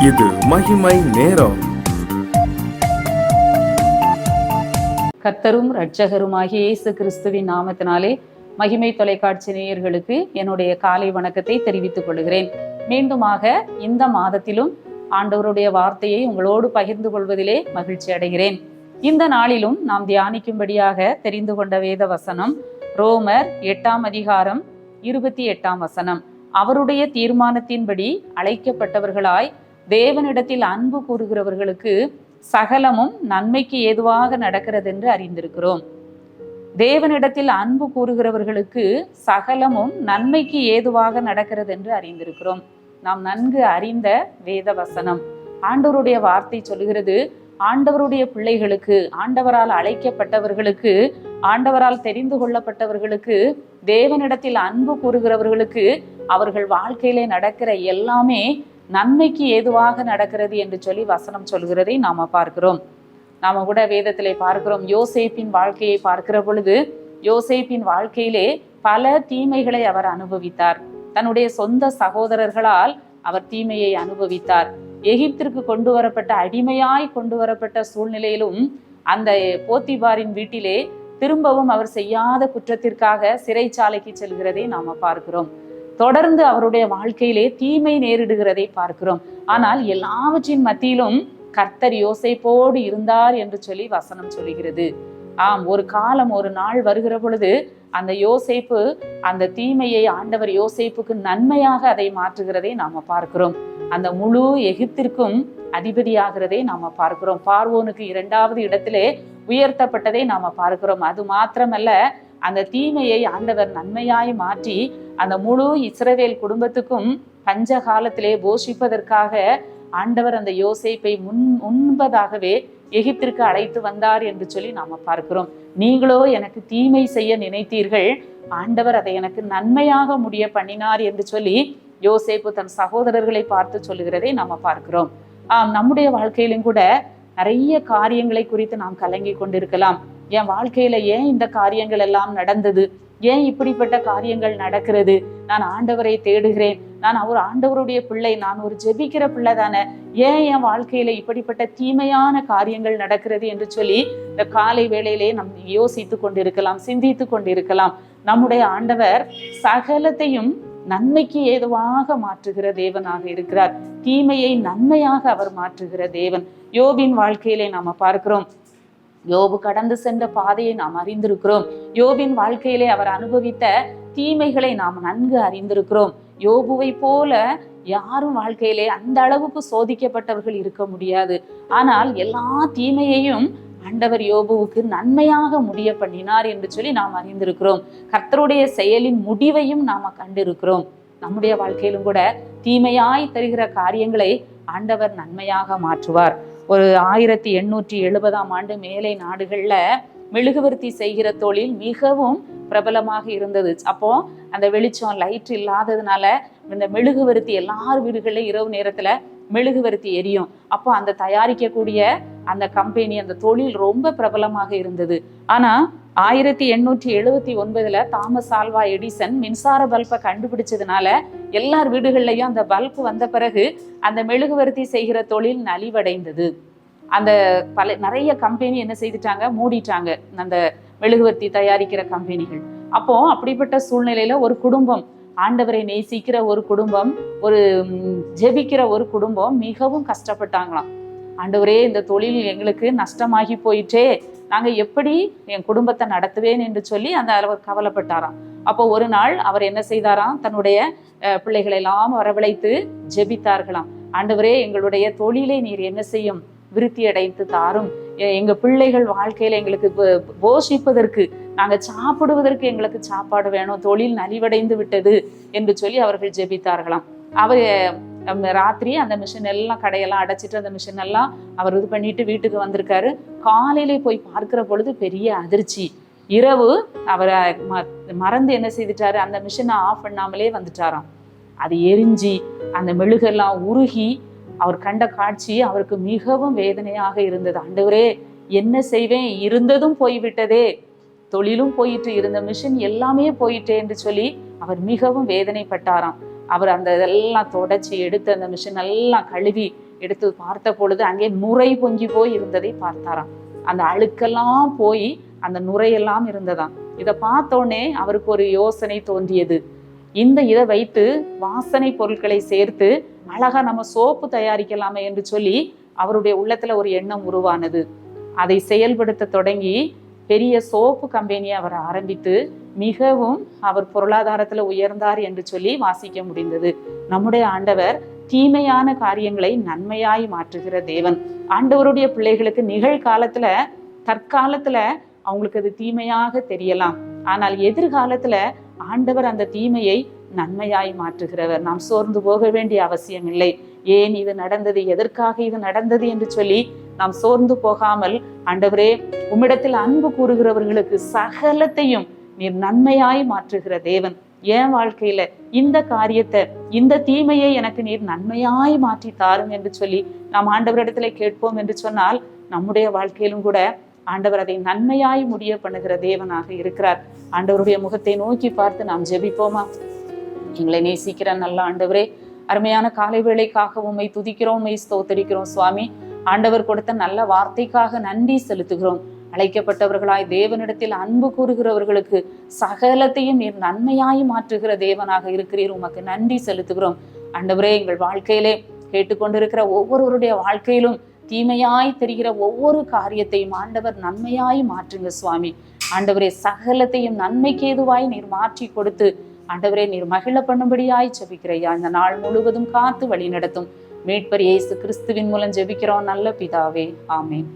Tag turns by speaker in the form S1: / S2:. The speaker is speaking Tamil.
S1: இது மகிமை நேரம்.
S2: கர்த்தரும் இரட்சகருமாகிய இயேசு கிறிஸ்துவின் நாமத்தினாலே மகிமை தொலைக்காட்சி நேயர்களுக்கு என்னுடைய காலை வணக்கத்தை தெரிவித்துக் கொள்கிறேன். மீண்டுமாக இந்த மாதத்திலும் ஆண்டவருடைய வார்த்தையை உங்களோடு பகிர்ந்து கொள்வதிலே மகிழ்ச்சி அடைகிறேன். இந்த நாளிலும் நாம் தியானிக்கும்படியாக தெரிந்து கொண்ட வேத வசனம் ரோமர் 8ஆம் அதிகாரம் 28ஆம் வசனம். அவருடைய தீர்மானத்தின்படி அழைக்கப்பட்டவர்களாய் தேவனிடத்தில் அன்பு கூறுகிறவர்களுக்கு சகலமும் நன்மைக்கு ஏதுவாக நடக்கிறது என்று அறிந்திருக்கிறோம். தேவனிடத்தில் அன்பு கூறுகிறவர்களுக்கு சகலமும் நன்மைக்கு ஏதுவாக நடக்கிறது என்று அறிந்திருக்கிறோம். நாம் நன்கு அறிந்த வேத வசனம். ஆண்டவருடைய வார்த்தை சொல்கிறது, ஆண்டவருடைய பிள்ளைகளுக்கு, ஆண்டவரால் அழைக்கப்பட்டவர்களுக்கு, ஆண்டவரால் தெரிந்து கொள்ளப்பட்டவர்களுக்கு, தேவனிடத்தில் அன்பு கூறுகிறவர்களுக்கு அவர்கள் வாழ்க்கையிலே நடக்கிற எல்லாமே நன்மைக்கு ஏதுவாக நடக்கிறது என்று சொல்லி வசனம் சொல்கிறதை நாம பார்க்கிறோம். நாம கூட வேதத்திலே பார்க்கிறோம். யோசேப்பின் வாழ்க்கையை பார்க்கிற பொழுது யோசேப்பின் வாழ்க்கையிலே பல தீமைகளை அவர் அனுபவித்தார். தன்னுடைய சொந்த சகோதரர்களால் அவர் தீமையை அனுபவித்தார். எகிப்திற்கு கொண்டு வரப்பட்ட, அடிமையாய் கொண்டு வரப்பட்ட சூழ்நிலையிலும் அந்த போத்திபாரின் வீட்டிலே திரும்பவும் அவர் செய்யாத குற்றத்திற்காக சிறைச்சாலைக்கு செல்கிறதை நாம பார்க்கிறோம். தொடர்ந்து அவருடைய வாழ்க்கையிலே தீமை நேரிடுகிறதை பார்க்கிறோம். ஆனால் எல்லாவற்றின் மத்தியிலும் கர்த்தர் யோசேப்போடு இருந்தார் என்று சொல்லி வசனம் சொல்லுகிறது. ஆம், ஒரு காலம், ஒரு நாள் வருகிற பொழுது அந்த யோசேப்பு, அந்த தீமையை ஆண்டவர் யோசேப்புக்கு நன்மையாக அதை மாற்றுகிறதை நாம பார்க்கிறோம். அந்த முழு எகிப்திற்கும் அதிபதியாகிறதை நாம பார்க்கிறோம். பார்வோனுக்கு 2வது இடத்திலே உயர்த்தப்பட்டதை நாம பார்க்கிறோம். அது மாத்திரமல்ல, அந்த தீமையை ஆண்டவர் நன்மையாய் மாற்றி அந்த முழு இஸ்ரவேல் குடும்பத்துக்கும் பஞ்ச காலத்திலே போஷிப்பதற்காக ஆண்டவர் அந்த யோசேப்பை முன்பதாகவே எகிப்திற்கு அழைத்து வந்தார் என்று சொல்லி நாம பார்க்கிறோம். நீங்களோ எனக்கு தீமை செய்ய நினைத்தீர்கள், ஆண்டவர் அதை எனக்கு நன்மையாக முடிய பண்ணினார் என்று சொல்லி யோசேப்பு தன் சகோதரர்களை பார்த்து சொல்லுகிறதை நாம பார்க்கிறோம். நம்முடைய வாழ்க்கையிலும் கூட நிறைய காரியங்களை குறித்து நாம் கலங்கி கொண்டிருக்கலாம். என் வாழ்க்கையில ஏன் இந்த காரியங்கள் எல்லாம் நடந்தது, ஏன் இப்படிப்பட்ட காரியங்கள் நடக்கிறது, நான் ஆண்டவரை தேடுகிறேன், நான் ஆண்டவருடைய பிள்ளை, நான் ஒரு ஜெபிக்கிற பிள்ளை தானே, ஏன் என் வாழ்க்கையில இப்படிப்பட்ட தீமையான காரியங்கள் நடக்கிறது என்று சொல்லி இந்த காலை வேளையிலே நம் யோசித்து கொண்டிருக்கலாம், சிந்தித்து கொண்டிருக்கலாம். நம்முடைய ஆண்டவர் சகலத்தையும் நன்மைக்கு ஏதுவாக மாற்றுகிற தேவனாக இருக்கிறார். தீமையை நன்மையாக அவர் மாற்றுகிற தேவன். யோபின் வாழ்க்கையிலே நாம பார்க்கிறோம். யோபு கடந்து சென்ற பாதையை நாம் அறிந்திருக்கிறோம். யோபின் வாழ்க்கையிலே அவர் அனுபவித்த தீமைகளை நாம் நன்கு அறிந்திருக்கிறோம். யோபுவை போல யாரும் வாழ்க்கையிலே அந்த அளவுக்கு சோதிக்கப்பட்டவர்கள் இருக்க முடியாது. ஆனால் எல்லா தீமையையும் ஆண்டவர் யோபுவுக்கு நன்மையாக முடிய பண்ணினார் என்று சொல்லி நாம் அறிந்திருக்கிறோம். கர்த்தருடைய செயலின் முடிவையும் நாம கண்டிருக்கிறோம். நம்முடைய வாழ்க்கையிலும் கூட தீமையாய் தருகிற காரியங்களை ஆண்டவர் நன்மையாக மாற்றுவார். ஒரு 1870ஆம் ஆண்டு மேலை நாடுகள்ல மெழுகுவர்த்தி செய்கிற தொழில் மிகவும் பிரபலமாக இருந்தது. அப்போ அந்த வெளிச்சம், லைட் இல்லாததுனால இந்த மெழுகுவர்த்தி எல்லார் வீடுகளிலும் இரவு நேரத்துல மெழுகுவர்த்தி எரியும். அப்போ அந்த தயாரிக்கக்கூடிய அந்த கம்பெனி, அந்த தொழில் ரொம்ப பிரபலமாக இருந்தது. ஆனா 1879 தாமஸ் ஆல்வா எடிசன் மின்சார பல்பை கண்டுபிடிச்சதுனால எல்லார் வீடுகள்லையும் அந்த பல்ப் வந்த பிறகு அந்த மெழுகுவர்த்தி செய்கிற தொழில் நலிவடைந்தது. அந்த நிறைய கம்பெனி என்ன செய்துட்டாங்க, மூடிட்டாங்க, அந்த மெழுகுவர்த்தி தயாரிக்கிற கம்பெனிகள். அப்போ அப்படிப்பட்ட சூழ்நிலையில ஒரு குடும்பம், ஆண்டவரை நேசிக்கிற ஒரு குடும்பம், ஒரு ஜெபிக்கிற ஒரு குடும்பம் மிகவும் கஷ்டப்பட்டாங்களாம். ஆண்டவரே, இந்த தொழில் எங்களுக்கு நஷ்டமாகி போயிட்டே, நாங்க எப்படி என் குடும்பத்தை நடத்துவேன் என்று சொல்லி அந்த அவர் கவலைப்பட்டாராம். அப்போ ஒரு நாள் அவர் என்ன செய்தாராம், தன்னுடைய பிள்ளைகளை எல்லாம் வரவழைத்து ஜெபித்தார்களாம். ஆண்டவரே, எங்களுடைய தொழிலை நீர் என்ன செய்யும், விருத்தி அடைத்து தாரும், எங்க பிள்ளைகள் வாழ்க்கையில எங்களுக்கு போஷிப்பதற்கு, நாங்க சாப்பிடுவதற்கு எங்களுக்கு சாப்பாடு வேணும், தொழில் நலிவடைந்து விட்டது என்று சொல்லி அவர்கள் ஜெபித்தார்களாம். அவர் ராத்திரி அந்த மிஷின் எல்லாம், கடையெல்லாம் அடைச்சிட்டு அந்த மிஷின் எல்லாம் அவர் இது பண்ணிட்டு வீட்டுக்கு வந்திருக்காரு. காலையிலே போய் பார்க்கிற பொழுது பெரிய அதிர்ச்சி. இரவு அவரை மறந்து என்ன செய்துட்டாரு, அந்த மிஷினை ஆஃப் பண்ணாமலே வந்துட்டாராம். அது எரிஞ்சி அந்த மெழுகெல்லாம் உருகி அவர் கண்ட காட்சி அவருக்கு மிகவும் வேதனையாக இருந்தது. ஆண்டவரே, என்ன செய்வேன், இருந்ததும் போய்விட்டதே, தொழிலும் போயிட்டு, இருந்த மிஷின் எல்லாமே போயிட்டே என்று சொல்லி அவர் மிகவும் வேதனைப்பட்டாராம். அவர் அந்த இதெல்லாம் தொடச்சி எடுத்து அந்த மிஷின் எல்லாம் கழுவி எடுத்து பார்த்த பொழுது அங்கே நுரை பொங்கி போய் இருந்ததை பார்த்தாராம். அந்த அழுக்கெல்லாம் போய் அந்த நுரையெல்லாம் இருந்ததாம். இதை பார்த்தோடனே அவருக்கு ஒரு யோசனை தோன்றியது. இதை வைத்து வாசனை பொருட்களை சேர்த்து அழகா நம்ம சோப்பு தயாரிக்கலாமே என்று சொல்லி அவருடைய உள்ளத்துல ஒரு எண்ணம் உருவானது. அதை செயல்படுத்த தொடங்கி பெரிய சோப்பு கம்பெனியை அவர் ஆரம்பித்து மிகவும் அவர் பொருளாதாரத்துல உயர்ந்தார் என்று சொல்லி வாசிக்க முடிந்தது. நம்முடைய ஆண்டவர் தீமையான காரியங்களை நன்மையாய் மாற்றுகிற தேவன். ஆண்டவருடைய பிள்ளைகளுக்கு நிகழ்காலத்துல தற்காலத்துல அவங்களுக்கு அது தீமையாக தெரியலாம், ஆனால் எதிர்காலத்துல ஆண்டவர் அந்த தீமையை நன்மையாய் மாற்றுகிறவர். நாம் சோர்ந்து போக வேண்டிய அவசியம் இல்லை. ஏன் இது நடந்தது, எதற்காக இது நடந்தது என்று சொல்லி நாம் சோர்ந்து போகாமல், ஆண்டவரே உம்மிடத்தில் அன்பு கூறுகிறவர்களுக்கு சகலத்தையும் நீர் நன்மையாய் மாற்றுகிற தேவன். என் வாழ்க்கையில இந்த காரியத்தை, இந்த தீமையை எனக்கு நீர் நன்மையாய் மாற்றி தாரும் என்று சொல்லி நாம் ஆண்டவரிடத்துல கேட்போம் என்று சொன்னால், நம்முடைய வாழ்க்கையிலும் கூட ஆண்டவர் அதை நன்மையாய் முடிய பண்ணுகிற தேவனாக இருக்கிறார். ஆண்டவருடைய முகத்தை நோக்கி பார்த்து நாம் ஜெபிப்போமா? எங்களை நேசிக்கிற நல்ல ஆண்டவரே, அருமையான காலை வேளைக்காக உம்மை துதிக்கிறோம், உம்மை ஸ்தோத்தரிக்கிறோம் சுவாமி. ஆண்டவர் கொடுத்த நல்ல வார்த்தைக்காக நன்றி செலுத்துகிறோம். அழைக்கப்பட்டவர்களாய் தேவனிடத்தில் அன்பு கூறுகிறவர்களுக்கு சகலத்தையும் நீர் நன்மையாய் மாற்றுகிற தேவனாக இருக்கிறீர். உமக்கு நன்றி செலுத்துகிறோம் ஆண்டவரே. எங்கள் வாழ்க்கையிலே கேட்டுக்கொண்டிருக்கிற ஒவ்வொருவருடைய வாழ்க்கையிலும் தீமையாய் தெரிகிற ஒவ்வொரு காரியத்தையும் ஆண்டவர் நன்மையாய் மாற்றுங்க சுவாமி. ஆண்டவரே சகலத்தையும் நன்மைக்கு ஏதுவாய் நீர் மாற்றி கொடுத்து ஆண்டவரே நீர் மகிழ பண்ணும்படியாய் ஜெபிக்கிறையா. இந்த நாள் முழுவதும் காத்து வழி நடத்தும் மீட்பர் இயேசு கிறிஸ்துவின் மூலம் ஜெபிக்கிறோம் நல்ல பிதாவே, ஆமென்.